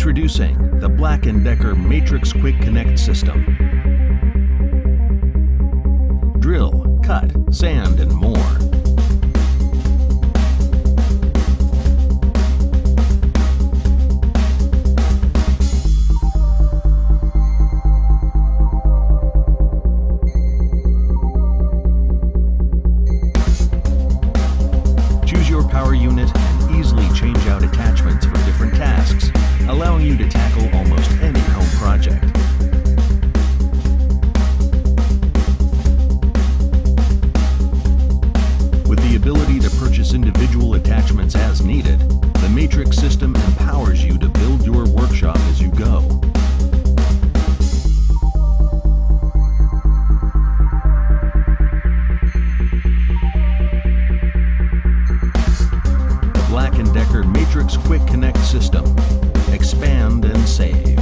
Introducing the Black & Decker Matrix Quick Connect System. Drill, cut, sand, and more. Choose your power unit and easily change out attachments for different tasks, allowing you to tackle almost any home project. With the ability to purchase individual attachments as needed, the Matrix system empowers you to build your workshop as you go. The Black & Decker Matrix Quick Connect System. Expand and save.